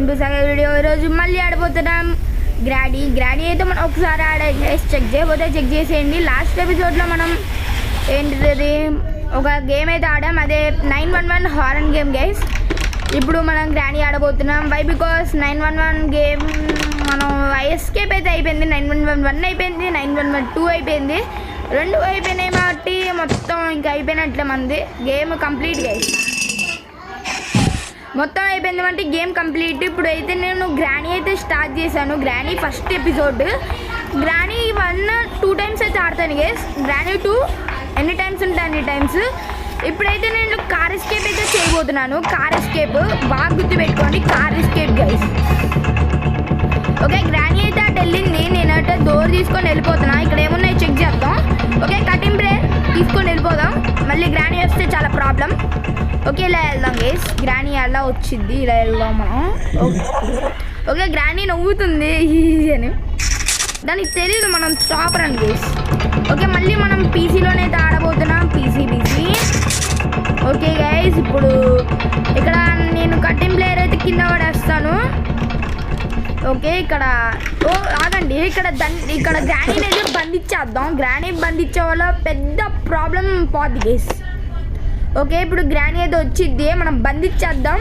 Video ఈరోజు మళ్ళీ ఆడిపోతున్నాం గ్రాడీ అయితే మనం ఒకసారి చెక్ చేసేయండి. లాస్ట్ ఎపిసోడ్లో మనం ఏంటిది ఒక గేమ్ అయితే ఆడాం, అదే 911 హారర్ గేమ్ గైస్. ఇప్పుడు మనం గ్రాడీ ఆడబోతున్నాం. వై బికాస్ 911 గేమ్ మనం ఎస్కేప్ అయితే అయిపోయింది. 911 అయిపోయింది, 911 అయిపోయింది, 2 అయిపోయినాయి కాబట్టి మొత్తం ఇంకా అయిపోయినట్లే మంది గేమ్ కంప్లీట్ గైస్. మొత్తం అయిపోయింది అంటే గేమ్ కంప్లీట్. ఇప్పుడు అయితే నేను గ్రానీ అయితే స్టార్ట్ చేశాను. Granny first episode. Granny 1 2 times అయితే ఆడతాను గైస్. గ్రానీ 2 ఎన్ని టైమ్స్ ఉంటాయి అన్ని టైమ్స్. ఇప్పుడైతే నేను కార్ ఎస్కేప్ అయితే చేయబోతున్నాను. కార్ ఎస్కేప్ బాగా గుర్తుపెట్టుకోండి, car escape guys. Okay, granny అయితే అటు వెళ్ళింది, నేనైతే డోర్ తీసుకొని వెళ్ళిపోతున్నా. ఇక్కడ ఏమున్నాయి చెక్ చేద్దాం. ఓకే, కటింగ్ బ్లేడ్ తీసుకొని వెళ్ళిపోదాం. మళ్ళీ గ్రానీ వస్తే చాలా ప్రాబ్లం. ఓకే, ఇలా వెళ్దాం గైస్. గ్రానీ అలా వచ్చింది, ఇలా వెళ్దాం మనం. ఓకే, గ్రానీ నవ్వుతుంది అని, దానికి తెలియదు మనం స్టాపర్ అని గైస్. ఓకే, మళ్ళీ మనం పీసీలోనే అయితే ఆడబోతున్నాం. పీసీ ఓకే గైస్, ఇప్పుడు ఇక్కడ నేను కటింగ్ ప్లేయర్ అయితే కింద పడేస్తాను. ఓకే, ఇక్కడ ఆగండి, ఇక్కడ గ్రానీని అయితే బంధించేద్దాం. గ్రానీ బంధించే వల్ల పెద్ద ప్రాబ్లం పోద్ది గైస్. ఓకే, ఇప్పుడు గ్రానీ అయితే వచ్చింది, మనం బంధించేద్దాం.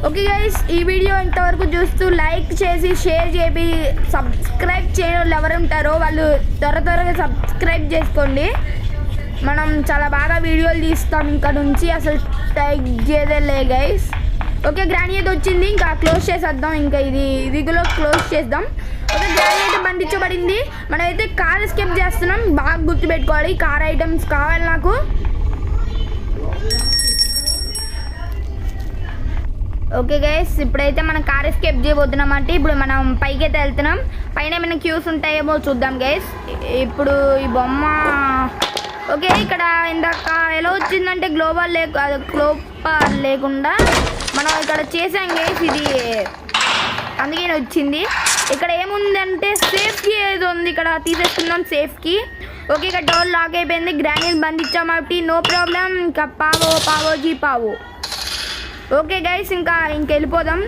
ఓకే గైస్, ఈ వీడియో ఇంతవరకు చూస్తూ లైక్ చేసి షేర్ చేసి సబ్స్క్రైబ్ చేయని వాళ్ళు ఎవరు ఉంటారో వాళ్ళు త్వరగా సబ్స్క్రైబ్ చేసుకోండి. మనం చాలా బాగా వీడియోలు తీస్తాం ఇంకా నుంచి, అసలు తగ్గేదేలే గైస్. ఓకే, గ్రానీ అయితే వచ్చింది, ఇంకా క్లోజ్ చేసేద్దాం. ఇంకా ఇది కూడా క్లోజ్ చేద్దాం. ఓకే, గ్రానీ అయితే బంధించబడింది. మనమైతే కార్ ఎస్కేప్ చేస్తున్నాం. బాగా గుర్తుపెట్టుకోవాలి, కార్ ఐటమ్స్ కావాలి నాకు. ఓకే గైస్, ఇప్పుడైతే మనం కార్ ఎస్కేప్ చేయబోతున్నాం. అంటే ఇప్పుడు మనం పైకి అయితే వెళ్తున్నాం. పైన ఏమైనా క్యూస్ ఉంటాయేమో చూద్దాం గైస్. ఇప్పుడు ఈ బొమ్మ ఓకే, ఇక్కడ ఇందాక ఎలా వచ్చిందంటే గ్లోబల్ లేకుండా మనం ఇక్కడ చేసాం గైస్, ఇది అందుకే వచ్చింది. ఇక్కడ ఏముందంటే సేఫ్కి ఏదో ఉంది, ఇక్కడ తీసేసుకుందాం సేఫ్కి. ఓకే, ఇక్కడ డోర్ లాక్ అయిపోయింది. గ్రానీని బంధించాం కాబట్టి నో ప్రాబ్లం. ఇంకా పావో. ఓకే గైస్, ఇంకా వెళ్ళిపోదాం.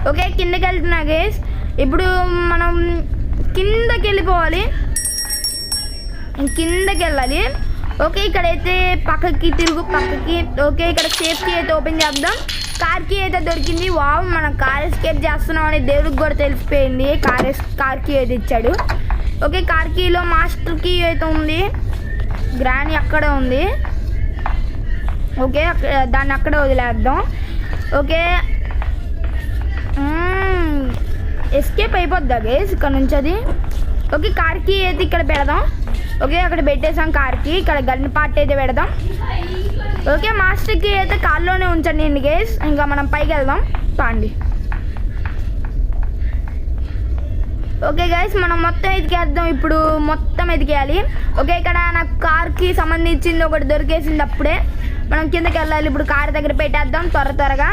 ఓకే, కిందకి వెళ్తున్నా గైస్. ఇప్పుడు మనం కిందకి వెళ్ళిపోవాలి, కిందకి వెళ్ళాలి. ఓకే, ఇక్కడైతే పక్కకి. ఓకే, ఇక్కడ సేఫ్టీ అయితే ఓపెన్ చేద్దాం. కార్కి అయితే దొరికింది. వావ్, మనం కార్ ఎస్కేప్ చేస్తున్నాం అని దేవుడికి కూడా తెలిసిపోయింది. కార్కి అయితే ఇచ్చాడు. ఓకే, కార్కీలో మాస్టర్ కీ అయితే ఉంది. గ్రానీ అక్కడే ఉంది. ఓకే, దాన్ని అక్కడే వదిలేద్దాం. ఓకే, ఎస్కేప్ అయిపోద్దా గైస్ ఇక్కడ నుంచి అది. ఓకే, కార్కి అయితే ఇక్కడ పెడదాం. ఓకే, అక్కడ పెట్టేసాం కార్కి. ఇక్కడ గన్ పార్ట్ అయితే పెడదాం. ఓకే, మాస్టర్కి అయితే కార్లోనే ఉంచండి గైస్. ఇంకా మనం పైకి వెళ్దాం పాండి. ఓకే గైస్, మనం మొత్తం ఎదికేద్దాం. ఇప్పుడు మొత్తం ఎదికేయాలి. ఓకే, ఇక్కడ నాకు కార్కి సంబంధించింది ఒకటి దొరికేసింది. అప్పుడే మనం కిందకి వెళ్ళాలి. ఇప్పుడు కార్ దగ్గర పెట్టేద్దాం త్వరగా.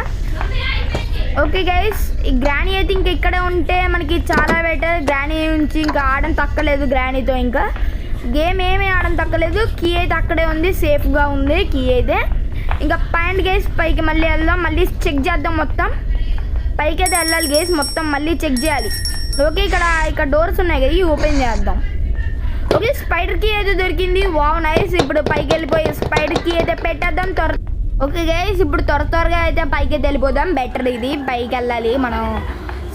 ఓకే గైస్, ఈ గ్రానీ అయితే ఇంకా ఇక్కడే ఉంటే మనకి చాలా బెటర్. గ్రానీ నుంచి ఇంకా ఆడడం తక్కలేదు. గ్రానీతో ఇంకా గేమ్ ఏమీ ఆడడం తక్కలేదు. కీ అయితే అక్కడే ఉంది, సేఫ్గా ఉంది కీ అయితే. ఇంకా పైన గైస్ పైకి మళ్ళీ వెళ్దాం. మళ్ళీ చెక్ చేద్దాం. మొత్తం పైకి అయితే వెళ్ళాలి గైస్, మొత్తం మళ్ళీ చెక్ చేయాలి. ఓకే, ఇక్కడ డోర్స్ ఉన్నాయి కదా, ఇవి ఓపెన్ చేద్దాం. ఓకే, స్పైడర్ కీ అయితే దొరికింది. Wow nice. ఇప్పుడు పైకి వెళ్ళిపోయి స్పైడర్ కీ అయితే పెట్టేద్దాం ఓకే గైస్, ఇప్పుడు త్వరగా అయితే పైకి అయితే వెళ్ళిపోదాం. బెటర్ ఇది, పైకి వెళ్ళాలి మనం.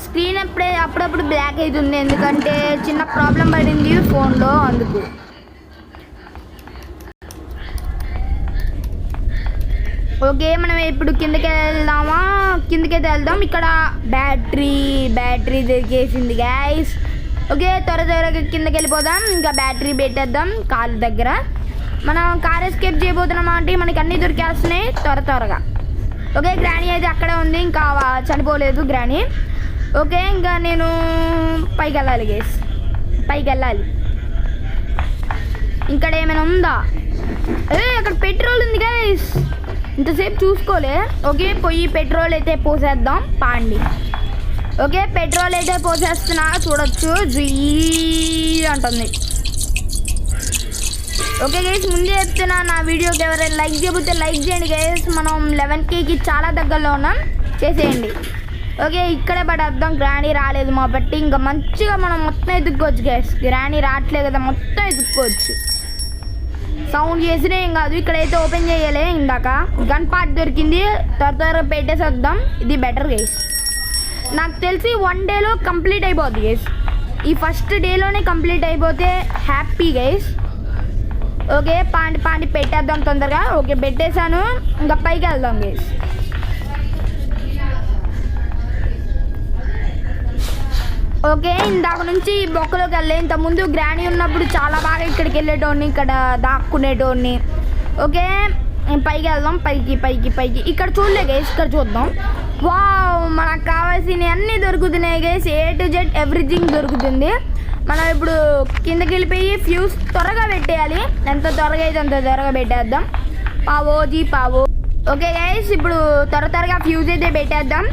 స్క్రీన్ అప్పుడప్పుడు బ్లాక్ అవుతుంది, ఎందుకంటే చిన్న ప్రాబ్లం పడింది ఫోన్లో, అందుకు. ఓకే, మనం ఇప్పుడు కిందకి వెళ్దాం. ఇక్కడ బ్యాటరీ దొరికేసింది గైస్. ఓకే, త్వరగా కిందకి వెళ్ళిపోదాం. ఇంకా బ్యాటరీ పెట్టేద్దాం కార్ దగ్గర. మనం కార్ ఎస్కేప్ చేయబోతున్నాం అంటే మనకి అన్నీ దొరికేస్తున్నాయి త్వరగా. ఓకే, గ్రానీ అయితే అక్కడే ఉంది, ఇంకా చనిపోలేదు గ్రానీ. ఓకే, ఇంకా నేను పైకి వెళ్ళాలి గైస్, ఇక్కడ ఏమైనా ఉందా? అక్కడ పెట్రోల్ ఉంది గైస్, ఇంతసేపు చూసుకోలే. ఓకే, పోయి పెట్రోల్ అయితే పోసేద్దాం పాండి. ఓకే, పెట్రోల్ అయితే పోసేస్తున్నా, చూడొచ్చు జీ అంటుంది. ఓకే గైస్, ముందే చెప్తున్నా, నా వీడియోకి ఎవరైనా లైక్ చేయకపోతే లైక్ చేయండి గైస్. మనం 11Kకి చాలా దగ్గరలో ఉన్నాం, చేసేయండి. ఓకే, ఇక్కడే పడేద్దాం. గ్రానీ రాలేదు మా బట్టి, ఇంకా మంచిగా మనం మొత్తం ఎదుక్కోవచ్చు గైస్. గ్రానీ రావట్లేదు కదా, మొత్తం ఎదుక్కోవచ్చు. సౌండ్ చేసినా ఏం కాదు. ఇక్కడైతే ఓపెన్ చేయలే, ఇందాక గన్ పార్ట్ దొరికింది, త్వరగా పెట్టేసేద్దాం. ఇది బెటర్ గైస్. నాకు తెలిసి 1 డేలో కంప్లీట్ అయిపోద్ది గైస్. ఈ ఫస్ట్ డేలోనే కంప్లీట్ అయిపోతే హ్యాపీ గైస్. ఓకే, పాండి పెట్టేద్దాం తొందరగా. ఓకే, పెట్టేశాను. ఇంకా పైకి వెళ్దాం గైస్. ఓకే, ఇందాక నుంచి బొక్కలోకి వెళ్ళే. ఇంతకుముందు గ్రానీ ఉన్నప్పుడు చాలా బాగా ఇక్కడికి వెళ్ళేటోడిని, ఇక్కడ దాక్కునేటోడిని. ఓకే, పైకి వెళ్దాం. పైకి ఇక్కడ చూడలే గైస్, ఇక్కడ చూద్దాం. వావ్, మనకు కావాల్సినవి అన్నీ దొరుకుతున్నాయి guys. A to Z everything దొరుకుతుంది. మనం ఇప్పుడు కిందకి వెళ్ళిపోయి ఫ్యూజ్ త్వరగా పెట్టేయాలి. ఎంత త్వరగా అయితే అంత త్వరగా పెట్టేద్దాం. పావో. ఓకే గైస్, ఇప్పుడు త్వరగా ఫ్యూజ్ అయితే పెట్టేద్దాం.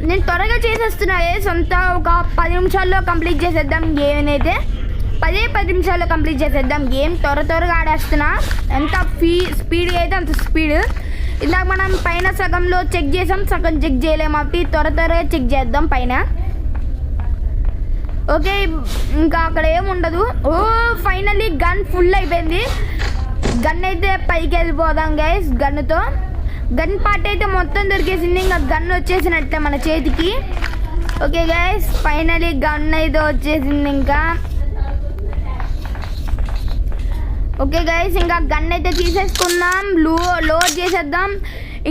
నేను త్వరగా చేసేస్తున్నా గైస్. అంతా ఒక 10 నిమిషాల్లో కంప్లీట్ చేసేద్దాం గేమ్ అయితే. 10 నిమిషాల్లో కంప్లీట్ చేసేద్దాం గేమ్. త్వరగా ఆడేస్తున్నా. ఎంత స్పీడ్గా అయితే అంత స్పీడ్. ఇందాక మనం పైన సగంలో చెక్ చేసాం, సగం చెక్ చేయలేము. కాబట్టి త్వరగా చెక్ చేద్దాం పైన. ఓకే, ఇంకా అక్కడ ఏముండదు. ఓ ఫైనల్లీ గన్ ఫుల్ అయిపోయింది. గన్ అయితే పైకి వెళ్ళిపోదాం గైస్. గన్నుతో గన్ పార్ట్ అయితే మొత్తం దొరికేసింది. ఇంకా గన్ వచ్చేసినట్టే మన చేతికి. ఓకే గైస్, ఫైనల్లీ గన్ అయితే వచ్చేసింది. ఇంకా ఓకే గైస్, ఇంకా గన్ అయితే తీసేసుకుందాం, లోడ్ చేసేద్దాం.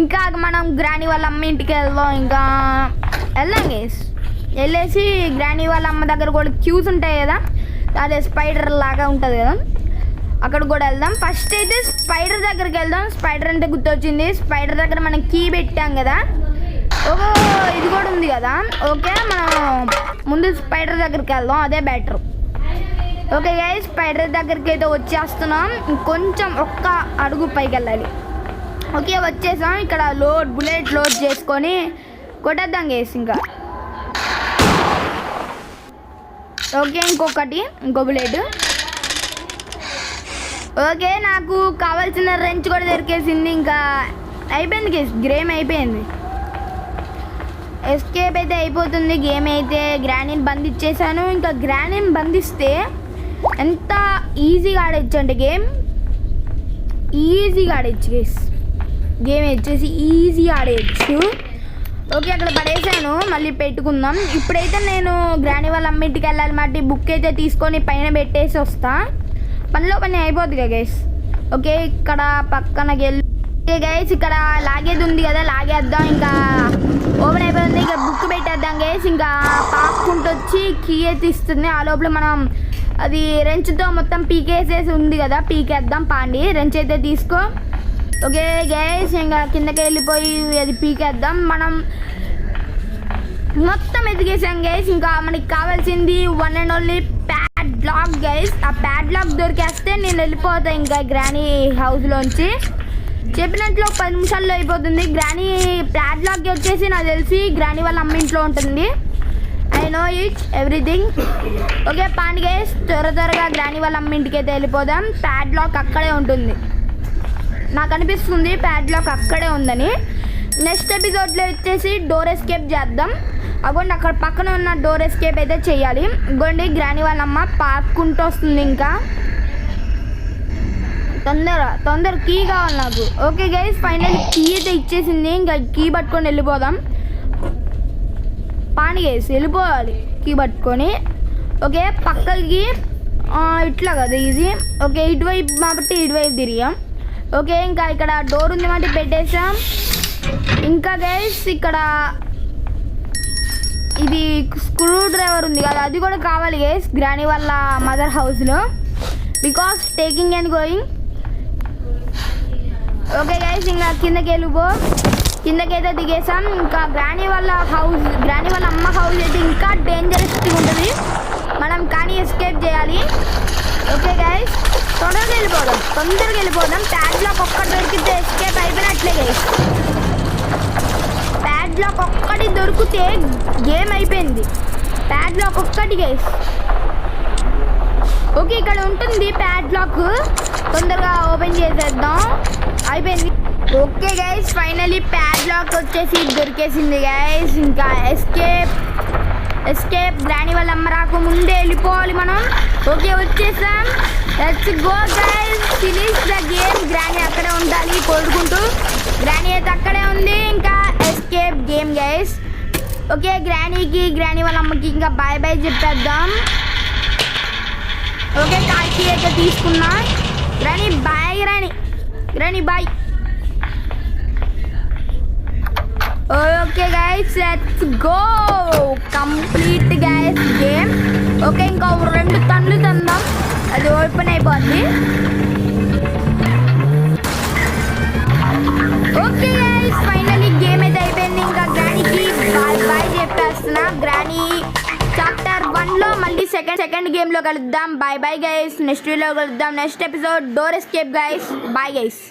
ఇంకా మనం గ్రానీ వాళ్ళ అమ్మ ఇంటికి వెళ్దాం. ఇంకా వెళ్దాం గైస్. వెళ్ళేసి గ్రానీ వాళ్ళ అమ్మ దగ్గర కూడా క్యూస్ ఉంటాయి కదా, అదే స్పైడర్ లాగా ఉంటుంది కదా, అక్కడ కూడా వెళ్దాం. ఫస్ట్ అయితే స్పైడర్ దగ్గరికి వెళ్దాం. స్పైడర్ అంటే గుర్తొచ్చింది, స్పైడర్ దగ్గర మనం కీ పెట్టాం కదా. ఓహో, ఇది కూడా ఉంది కదా. ఓకే, మనం ముందు స్పైడర్ దగ్గరికి వెళ్దాం, అదే బెటర్. ఓకే గైస్, స్పైడర్ దగ్గరికి అయితే వచ్చేస్తున్నాం. కొంచెం ఒక్క అడుగు పైకి వెళ్ళాలి. ఓకే, వచ్చేసాం. ఇక్కడ బుల్లెట్ లోడ్ చేసుకొని కొట్టేద్దాం గైస్. ఇంకా ఓకే, ఇంకో బుల్లెట్. ఓకే, నాకు కావాల్సిన రెంచ్ కూడా దొరికేసింది. ఇంకా అయిపోయింది గైస్, గేమ్ అయిపోయింది. ఎస్కేప్ అయితే అయిపోతుంది గేమ్ అయితే. గ్రానీని బంధించేసాను. ఇంకా గ్రానీని బంధిస్తే ఎంత ఈజీగా ఆడచ్చు అంటే ఈజీగా ఆడచ్చు గైస్. గేమ్ వచ్చేసి ఈజీగా ఆడేయచ్చు. ఓకే, అక్కడ పడేసాను, మళ్ళీ పెట్టుకుందాం. ఇప్పుడైతే నేను గ్రానీ వాళ్ళ అమ్మింటికి వెళ్ళాలి మాట. బుక్ అయితే తీసుకొని పైన పెట్టేసి వస్తా. పని అయిపోద్ది కదా గైస్. ఓకే, ఇక్కడ పక్కనకి వెళ్ళి. ఓకే గైస్, ఇక్కడ లాగేది ఉంది కదా, లాగేద్దాం. ఇంకా ఓపెన్ అయిపోతుంది. ఇంకా బుక్ పెట్టేద్దాం గైస్. ఇంకా పాక్కుంటూ వచ్చి కీ అయితే ఇస్తుంది. ఆ లోపల మనం అది రెంచ్తో మొత్తం పీకేసేసి ఉంది కదా, పీకేద్దాం. రెంచ్ అయితే తీసుకో. ఓకే గైస్, ఇంకా కిందకి వెళ్ళిపోయి అది పీకేద్దాం. మనం మొత్తం ఎదిగేసాం గైస్. ఇంకా మనకి కావాల్సింది 1 and only ప్యాడ్లాక్ గైస్. ఆ ప్యాడ్లాక్ దొరికేస్తే నేను వెళ్ళిపోతాను ఇంకా గ్రానీ హౌస్లోంచి. చెప్పినట్లు 10 నిమిషాల్లో అయిపోతుంది. గ్రానీ ప్యాడ్లాక్ వచ్చేసి నాకు తెలిసి గ్రానీ వాళ్ళ అమ్మ ఇంట్లో ఉంటుంది. I know it everything. Okay పాండి గైస్, త్వరగా గ్రానీ వాళ్ళ అమ్మ ఇంటికి అయితే వెళ్ళిపోదాం. ప్యాడ్లాక్ అక్కడే ఉంటుంది, నాకు అనిపిస్తుంది ప్యాడ్లాక్ అక్కడే ఉందని. నెక్స్ట్ ఎపిసోడ్లో వచ్చేసి డోర్ ఎస్కేప్ చేద్దాం. అగోండి అక్కడ పక్కన ఉన్న డోర్ ఎస్కేప్ అయితే చేయాలి. ఇగోండి గ్రానీ వాళ్ళ అమ్మ పాక్కుంటూ వస్తుంది. ఇంకా తొందర కీ కావాలి నాకు. ఓకే గైస్, ఫైనల్ కీ అయితే ఇచ్చేసింది. ఇంకా కీ పట్టుకొని వెళ్ళిపోదాం. పాని గైస్, వెళ్ళిపోవాలి కీ పట్టుకొని. ఓకే, పక్కకి ఇట్లా కదా ఈజీ. ఓకే, ఇటువైపు కాబట్టి ఇటువైపు తిరిగాం. ఓకే, ఇంకా ఇక్కడ డోర్ ఉంది మాట పెట్టేసాం. ఇంకా గైస్ ఇక్కడ ఇది స్క్రూ డ్రైవర్ ఉంది కదా, అది కూడా కావాలి గైస్ గ్రానీ వాళ్ళ మదర్ హౌస్లో, because taking and going. Okay guys, ఇంకా కిందకైతే దిగేసాం. ఇంకా గ్రానీ వాళ్ళ అమ్మ హౌస్ అయితే ఇంకా డేంజరస్గా ఉంటుంది. మనం కానీ ఎస్కేప్ చేయాలి. ఓకే గైస్, తొందరగా వెళ్ళిపోదాం. ప్యాడ్లాక్ ఒక్కటి దొరికితే ఎస్కేప్ అయిపోయినట్లే గైస్. ప్యాడ్లాక్ ఒక్కటి దొరికితే గేమ్ అయిపోయింది. ప్యాడ్లాక్ ఒక్కటి గైస్. ఓకే, ఇక్కడ ఉంటుంది ప్యాడ్లాక్. తొందరగా ఓపెన్ చేసేద్దాం. అయిపోయింది. Okay guys, finally padlock వచ్చేసి దొరికేసింది గైస్. ఇంకా ఎస్కేప్ గ్రానీ వాళ్ళ అమ్మ రాకు ముందే వెళ్ళిపోవాలి మనం. ఓకే వచ్చేసాం. Let's go guys, finish the game. Granny అక్కడే ఉండాలి కోరుకుంటూ. గ్రానీ అయితే అక్కడే ఉంది. ఇంకా escape game guys. Okay Granny వాళ్ళ అమ్మకి ఇంకా బాయ్ బాయ్ చెప్పేద్దాం. ఓకే కాకి అయితే తీసుకున్నా. Granny bye. Granny bye. Okay guys, let's go. Complete guys game. Okay ఇంకా 2 టన్నులు తందాం, అది ఓపెన్ అయిపోద్ది. ఓకే గైస్, ఫైనలీ గేమ్ అయితే అయిపోయింది. ఇంకా గ్రానీకి బాయ్ చెప్పేస్తున్నా. గ్రానీ చాప్టర్ 1లో మళ్ళీ సెకండ్ గేమ్లో కలుద్దాం. బాయ్ గైస్, నెక్స్ట్ వీడియోలో కలుద్దాం. Next episode door escape guys. Bye guys.